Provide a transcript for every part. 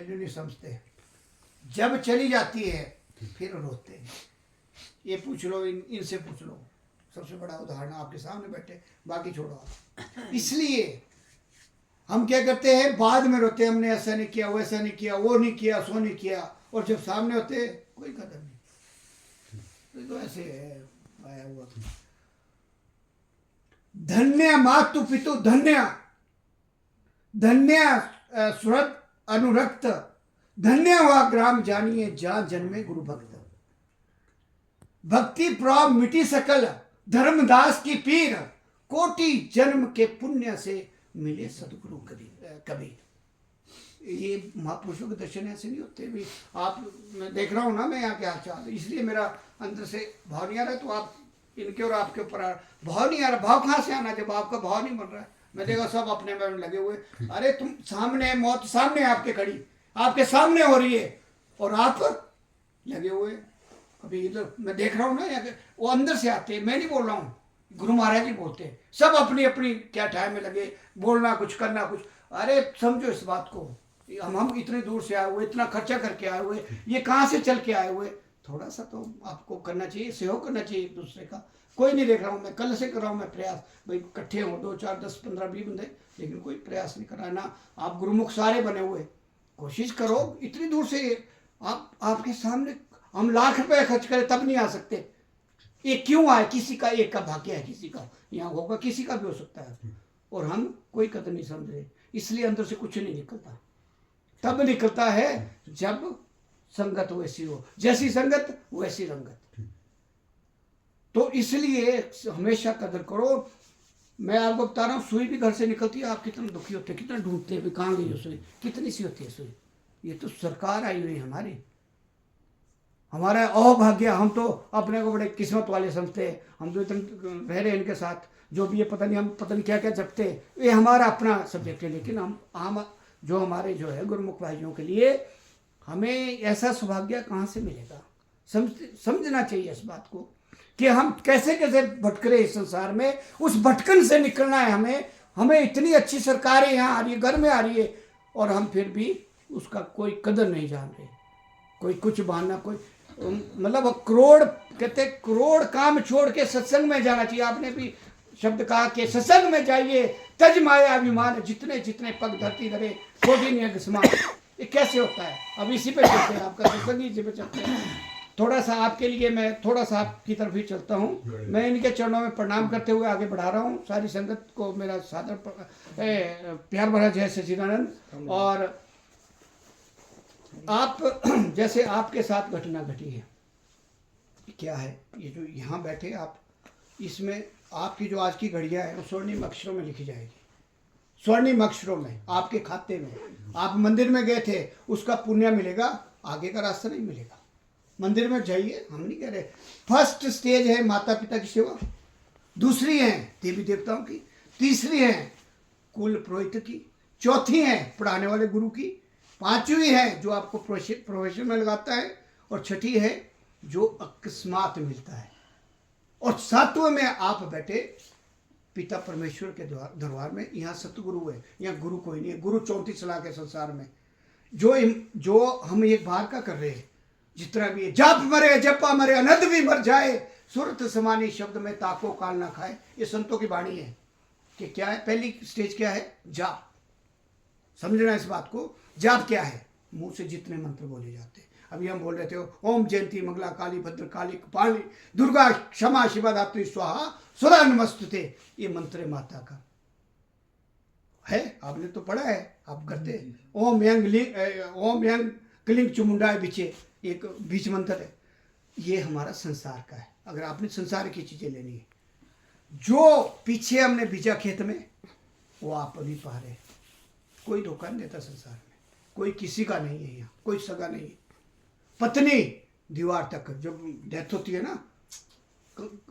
Value नहीं समझते, जब चली जाती है फिर रोते हैं। ये पूछ लो, इनसे पूछ लो, सबसे बड़ा उदाहरण आपके सामने बैठे, बाकी छोड़ो आप। इसलिए हम क्या करते हैं, बाद में रोते हैं, हमने ऐसा नहीं किया, वैसा नहीं किया, वो नहीं किया, सो नहीं किया, और जब सामने होते कोई कदर नहीं। तो ऐसे है आया हुआ। धन्य मातु पितु धन्य, धन्य सुरत अनुरक्त, धन्य हुआ ग्राम जानिए जहाँ जन्मे गुरु भक्त। भक्ति प्रभाव मिटी सकल, धर्मदास की पीर, कोटि जन्म के पुण्य से मिले सदगुरु कबीर। ये महापुरुषों के दर्शन ऐसे नहीं होते भी। आप, मैं देख रहा हूँ ना, मैं यहाँ के हाथ, इसलिए मेरा अंदर से भाव नहीं आ रहा, तो आप इनके और आपके ऊपर भाव नहीं आ रहा। भाव कहाँ से आना जब आपका भाव नहीं बन रहा है। मैं देखा सब अपने में लगे हुए, अरे तुम सामने, मौत सामने आपके खड़ी, आपके सामने हो रही है, और आप लगे हुए। अभी इधर मैं देख रहा हूँ ना, यहाँ वो अंदर से आते हैं, मैं नहीं बोल रहा हूँ, गुरु महाराज जी बोलते हैं। सब अपनी अपनी क्या टाइम में लगे, बोलना कुछ, करना कुछ। अरे समझो इस बात को, हम इतने दूर से आए हुए, इतना खर्चा करके आए हुए, ये कहाँ से चल के आए हुए, थोड़ा सा तो आपको करना चाहिए, सहयोग करना चाहिए एक दूसरे का। कोई नहीं देख रहा हूँ, मैं कल से कर रहा हूँ मैं प्रयास, भाई इकट्ठे हों 2 4 10 15 20 बंदे, लेकिन कोई प्रयास नहीं कर रहा है ना। आप गुरुमुख सारे बने हुए, कोशिश करो। इतनी दूर से आपके सामने हम लाख रुपए खर्च करें तब नहीं आ सकते। ये क्यों आए? किसी का एक का भाग्य है, किसी का यहाँ होगा, किसी का भी हो सकता है, और हम कोई कदर नहीं समझ रहे। इसलिए अंदर से कुछ नहीं निकलता। तब निकलता है जब संगत वैसी हो, जैसी संगत वैसी रंगत। तो इसलिए हमेशा कदर करो। मैं आपको बता रहा हूँ, सुई भी घर से निकलती है, आप कितना दुखी होते हैं, कितना ढूंढते हैं, कहाँ गई सुई, कितनी सी होती है सुई। ये तो सरकार आई हुई हमारी, हमारा अभाग्य। हम तो अपने को बड़े किस्मत वाले समझते हैं, हम तो इतने रह रहे इनके साथ, जो भी ये पता नहीं, हम पता नहीं क्या क्या जपते हैं, ये हमारा अपना सब्जेक्ट है। लेकिन हम जो हमारे जो है गुरुमुख भाइयों के लिए, हमें ऐसा सौभाग्य कहाँ से मिलेगा? समझना चाहिए इस बात को कि हम कैसे कैसे भटक रहे इस संसार में, उस भटकन से निकलना है हमें। हमें इतनी अच्छी सरकारें यहाँ आ रही है, घर में आ रही है, और हम फिर भी उसका कोई कदर नहीं जान रहे। कोई कुछ बहाना, कोई मतलब करोड़, कहते करोड़ काम छोड़ के सत्संग में जाना चाहिए। आपने भी शब्द कहा कि सत्संग में जाइए, तज माया अभिमान, जितने जितने पग धरती धरे छोटी नहीं समान। ये कैसे होता है? अब इसी पे चलते हैं, आपका सत्संग इसी पे चलते हैं। थोड़ा सा आपके लिए मैं थोड़ा सा आपकी तरफ ही चलता हूँ। मैं इनके चरणों में प्रणाम करते हुए आगे बढ़ा रहा हूँ। सारी संगत को मेरा सादर प्यार भरा जय सच्चिदानंद। और आप जैसे आपके साथ घटना घटी है, क्या है ये जो यहाँ बैठे आप, इसमें आपकी जो आज की घड़ियाँ है वो स्वर्णिम अक्षरों में लिखी जाएगी, स्वर्णिम अक्षरों में आपके खाते में। आप मंदिर में गए थे, उसका पुण्य मिलेगा, आगे का रास्ता नहीं मिलेगा। मंदिर में जाइए, हम नहीं कह रहे। फर्स्ट स्टेज है माता पिता की सेवा, दूसरी है देवी देवताओं की, तीसरी है कुल पुरोहित की, चौथी है पढ़ाने वाले गुरु की, पांचवी है जो आपको प्रोफेशन में लगाता है, और छठी है जो अकस्मात मिलता है, और सातवें में आप बैठे पिता परमेश्वर के दरबार में। यहाँ सतगुरु है, यहाँ गुरु कोई नहीं है। गुरु 34 लाख है संसार में। जो हम एक बार का कर रहे हैं, जितना भी है, जाप मरे जपा मरे अनंत भी मर जाए, सुरत समानी शब्द में ताको काल ना खाए। ये संतों की वाणी है कि क्या है, पहली स्टेज क्या है, जाप। समझना इस बात को। जाप क्या है? मुंह से जितने मंत्र बोले जाते हैं। अभी हम बोल रहे थे ओम जयंती मंगला काली भद्र काली कपाली दुर्गा क्षमा शिवा धात्री स्वाहा सुरा नमस्तुते। ये मंत्र माता का है, आपने तो पढ़ा है, आप करते हैं। ओम यंग क्लिंग चुमुंडाए बिचे, एक बीच मंत्र है। ये हमारा संसार का है। अगर आपने संसार की चीजें लेनी है, जो पीछे हमने बीजा खेत में, वो आप अभी पा रहे हैं। कोई धोखा नहीं देता संसार में, कोई किसी का नहीं है यहाँ, कोई सगा नहीं है। पत्नी दीवार तक, जब डेथ होती है ना,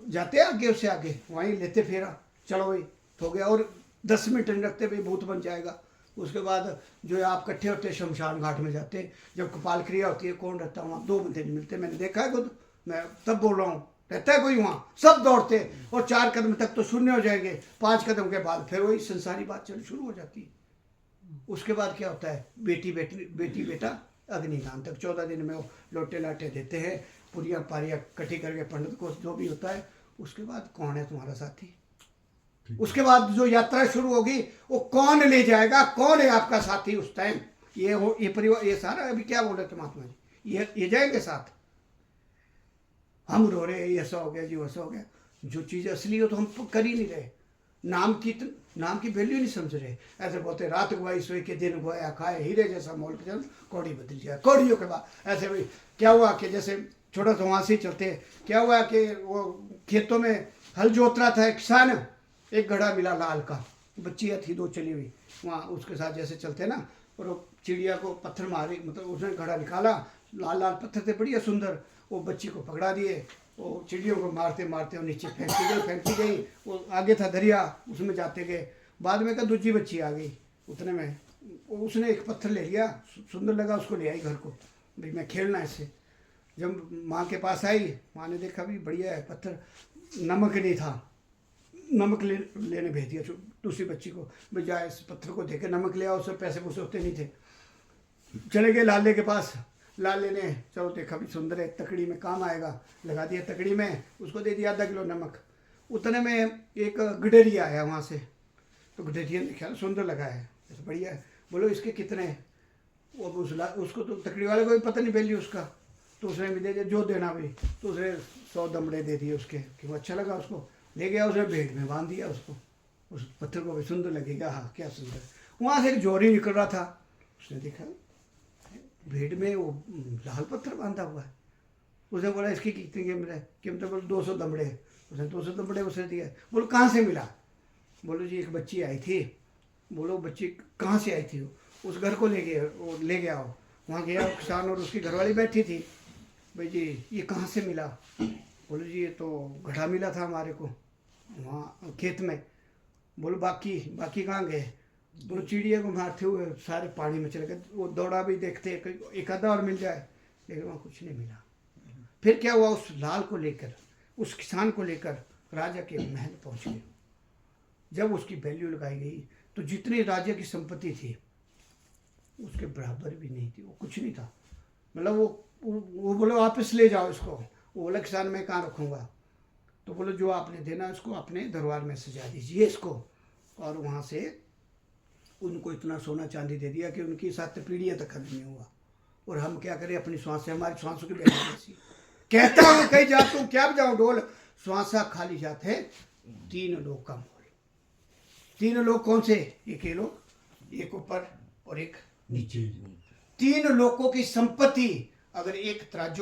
जाते आगे, उससे आगे वहीं लेते फेरा, चलो भाई हो गया, और 10 मिनट नहीं रखते भाई भूत बन जाएगा। उसके बाद जो है आप इकट्ठे होते हैं शमशान घाट में जाते हैं, जब कपाल क्रिया होती है, कौन रहता है वहाँ? 2 बंदे नहीं मिलते। मैंने देखा है खुद, मैं तब बोल रहा हूँ, रहता है कोई वहाँ? सब दौड़ते, और 4 कदम तक तो शून्य हो जाएंगे, 5 कदम के बाद फिर वही संसारी बात चल शुरू हो जाती है। उसके बाद क्या होता है, बेटी बेटा अग्निदान तक 14 दिन में वो लोटे लाटे देते हैं, पूरियाँ पारियाँ इकट्ठी करके पंडित को, जो भी होता है। उसके बाद कौन है तुम्हारा साथी, उसके बाद जो यात्रा शुरू होगी, वो कौन ले जाएगा, कौन है आपका साथी उस टाइम, ये परिवार, ये सारा अभी क्या बोल रहे थे महात्मा जी, ये जाएंगे साथ। हम रो रहे हैं ये ऐसा हो गया जी वैसा हो गया, जो चीज़ असली हो तो हम कर ही नहीं रहे, नाम की वैल्यू नहीं समझ रहे। ऐसे बोलते रात गुआई सोए के दिन गोया खाए, हीरे जैसा मोल पे चल कौड़ी बदल जाए, कौड़ियों के बाद ऐसे भी क्या हुआ कि जैसे छोटा सा वहाँ से चलते, क्या हुआ कि वो खेतों में हल जोत रहा था, एक किसान, एक घड़ा मिला लाल का, बच्चियाँ थी 2 चली हुई वहाँ, उसके साथ जैसे चलते ना, और वो चिड़िया को पत्थर मारी, मतलब उसने घड़ा निकाला, लाल लाल पत्थर थे बढ़िया सुंदर, वो बच्ची को पकड़ा दिए, वो चिड़ियों को मारते मारते वो नीचे फेंकती गई, वो आगे था दरिया, उसमें जाते गए। बाद में का दूसरी बच्ची आ गई, उतने में उसने एक पत्थर ले लिया, सुंदर लगा, उसको ले आई घर को, भाई मैं खेलना इससे। जब माँ के पास आई, माँ ने देखा भी बढ़िया है पत्थर, नमक नहीं था, नमक लेने भेज दिया दूसरी बच्ची को, भाई जा इस पत्थर को देके नमक ले आओ, उससे पैसे पूसे होते नहीं थे। चले गए लाले के पास, लाले ने चलो देखा भी सुंदर है, तकड़ी में काम आएगा, लगा दिया तकड़ी में, उसको दे दिया आधा किलो नमक। उतने में एक गडेरिया आया वहाँ से, तो गडेरिया ने ख्याल सुंदर लगा है, ऐसा बढ़िया है, बोलो इसके कितने हैं, और उसको तो तकड़ी वाले को भी पता नहीं वैल्यू उसका, तो उसने भी दे दिया जो देना भी, तो उसने 100 दमड़े दे दिए उसके, कि वो अच्छा लगा उसको, ले गया, उसने भेड़ में बांध दिया उसको, उस पत्थर को भी सुंदर लगेगा, हाँ क्या सुंदर। वहाँ से एक जोरी निकल रहा था, उसने देखा भेड़ में वो लाल पत्थर बांधा हुआ है, उसने बोला इसकी कितनी कीमत है, बोलो 200 दमड़े, उसने 200 दमड़े उसने दिया। बोलो कहाँ से मिला, बोलो जी एक बच्ची आई थी, बोलो बच्ची कहाँ से आई थी, वो उस घर को ले गया हो, वहाँ गया किसान और उसकी घरवाली बैठी थी, भाई जी ये कहाँ से मिला, बोलो जी ये तो घड़ा मिला था हमारे को वहाँ खेत में। बोलो बाकी कहाँ गए, बोलो चिड़िया को मारते हुए सारे पानी में चले गए, वो दौड़ा भी देखते एक आधा और मिल जाए, लेकिन वहाँ कुछ नहीं मिला। फिर क्या हुआ, उस लाल को लेकर, उस किसान को लेकर राजा के महल पहुँच गए। जब उसकी वैल्यू लगाई गई तो जितनी राजा की संपत्ति थी उसके बराबर भी नहीं थी, वो कुछ नहीं था, मतलब वो बोलो वापस ले जाओ इसको, वो बोला किसान मैं कहाँ रखूँगा, तो बोलो जो आपने देना इसको अपने दरबार में सजा दीजिए इसको, और वहाँ से उनको इतना सोना चांदी दे दिया कि उनकी 7 पीढ़ियाँ तक खत्म नहीं हुआ। और हम क्या करें, अपनी श्वास से, हमारी श्वासों की बेटी जैसी कहता हूँ कहीं जाता हूँ क्या बजाऊँ ढोल, श्वासा खाली जाते हैं 3 लोग का मोल। 3 लोग कौन से, एक ये लोग, एक ऊपर और एक नीचे, 3 लोगों की संपत्ति अगर एक तराजू